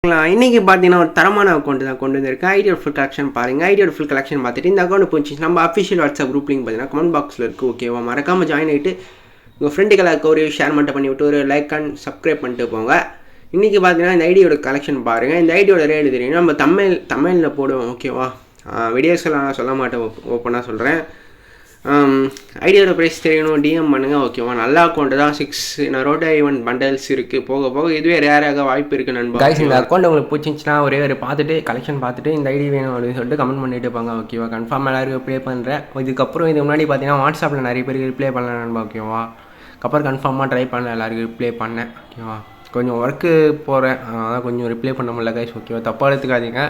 இன்றைக்கி பார்த்தீங்கன்னா ஒரு தரமான அக்கௌண்ட் தான் கொண்டு வந்திருக்கேன். ஐடியோட ஃபுல் கலெக்ஷன் பாருங்கள். ஐடியோட ஃபுல் கலெக்ஷன் பார்த்துட்டு இந்த அக்கௌண்ட் போச்சு நம்ம அஃபிஷியல் வாட்ஸ்அப் குரூப் லிங்க் பார்த்தீங்கன்னா கமெண்ட் பாக்ஸில் இருக்குது. ஓகேவா, மறக்காமல் ஜாயின் ஆகிட்டு உங்கள் ஃப்ரெண்டுகளுக்கு ஒரு ஷேர் மட்டும் பண்ணிவிட்டு ஒரு லைக் அண்ட் சப்ஸ்கிரைப் பண்ணிட்டு போங்க. இன்றைக்கி பார்த்தீங்கன்னா இந்த ஐடியோட கலெக்ஷன் பாருங்கள். இந்த ஐடியோட ரேட்டு தெரியும், நம்ம தமிழில் போடுவோம். ஓகேவா, வீடியோஸ் எல்லாம் சொல்ல மாட்டேன், ஓப்பனாக சொல்கிறேன். ஐடியோட ப்ரைஸ் தெரியணும், டிஎம் பண்ணுங்கள். ஓகேவா, நல்ல அக்கௌண்ட்டு தான். 6 நரோட்டா ஈவெண்ட் பண்டல்ஸ் இருக்குது. போக போக இதுவே ரேராக வாய்ப்பு இருக்குது நண்பா. கைஸ், இந்த அக்கௌண்ட் உங்களுக்கு பிடிச்சிருந்துச்சுன்னா ஒரே ஒரு பார்த்துட்டு கலெக்ஷன் பார்த்துட்டு இந்த ஐடி வேணும் அப்படின்னு சொல்லிட்டு கமெண்ட் பண்ணிட்டு போங்க. ஓகேவா, கன்ஃபார்ம் எல்லாருக்கும் ரிப்ளை பண்ணுறேன். இதுக்கப்புறம் இதுக்கு முன்னாடி பார்த்தீங்கன்னா வாட்ஸ்அப்பில் நிறைய பேருக்கு ரிப்ளை பண்ணல நண்பா. ஓகேவா, அதுக்கப்புறம் கன்ஃபார்மாக ட்ரை பண்ணல, எல்லாருக்கும் ரிப்ளை பண்ணேன். ஓகேவா, கொஞ்சம் ஒர்க்கு போகிறேன், அதனால் கொஞ்சம் ரிப்ளை பண்ண முடியல கைஸ். ஓகேவா, தப்பாக எடுத்துக்காதீங்க.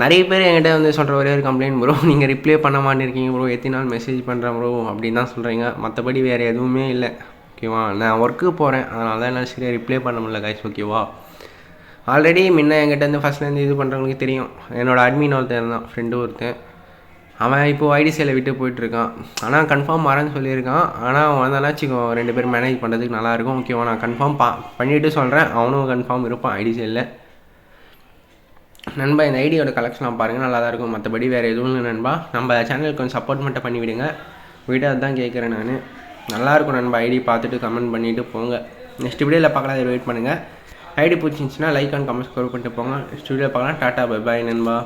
நிறைய பேர் என்கிட்ட வந்து சொல்கிற ஒரே ஒரு கம்ப்ளைண்ட் ப்ரோ, நீங்கள் ரிப்ளை பண்ண மாட்டேருக்கீங்க ப்ரோ, எத்தனை நாள் மெசேஜ் பண்ணுறேன் ப்ரோ அப்படின்னு தான் சொல்கிறீங்க. மற்றபடி வேறு எதுவுமே இல்லை. ஓகேவா, நான் ஒர்க்கு போகிறேன், அதனால தான் என்னால் சரியாக ரிப்ளை பண்ண முடியல கைஸ். ஓகேவா, ஆல்ரெடி முன்ன என்கிட்ட ஃபஸ்ட்லேருந்து இது பண்ணுறவங்களுக்கு தெரியும். என்னோடய அட்மின் ஒருத்தன் தான், ஃப்ரெண்டு ஒருத்தன், அவன் இப்போது ஐடிசியில் விட்டு போயிட்டுருக்கான். ஆனால் கன்ஃபார்ம் வரேன்னு சொல்லியிருக்கான். ஆனால் அவன் வந்தாலாச்சும் 2 பேர் மேனேஜ் பண்ணுறதுக்கு நல்லாயிருக்கும். ஓகேவா, நான் கன்ஃபார்ம் பண்ணிவிட்டு சொல்கிறேன். அவனும் கன்ஃபார்ம் இருப்பான் ஐடிசியில். நண்பா, இந்த ஐடியோட கலெக்ஷன்லாம் பாருங்கள், நல்லா தான் இருக்கும். மற்றபடி வேறு எதுவும் இல்லை நண்பா. நம்ம சேனலுக்கு கொஞ்சம் சப்போர்ட் மட்டும் பண்ணிவிடுங்க. வீடியோ அதுதான் கேட்குறேன் நான். நல்லாயிருக்கும் நண்பா. ஐடி பார்த்துட்டு கமெண்ட் பண்ணிவிட்டு போங்க. நெக்ஸ்ட் வீடியோவில் பார்க்கலாம், வெயிட் பண்ணுங்கள். ஐடி பிடிச்சிருந்துச்சின்னா லைக் அண்ட் கமெண்ட் ஸ்கோர் பண்ணிட்டு போங்க. நெக்ஸ்ட் வீடியோ பார்க்கலாம். டாட்டா, பை பாய் நண்பா.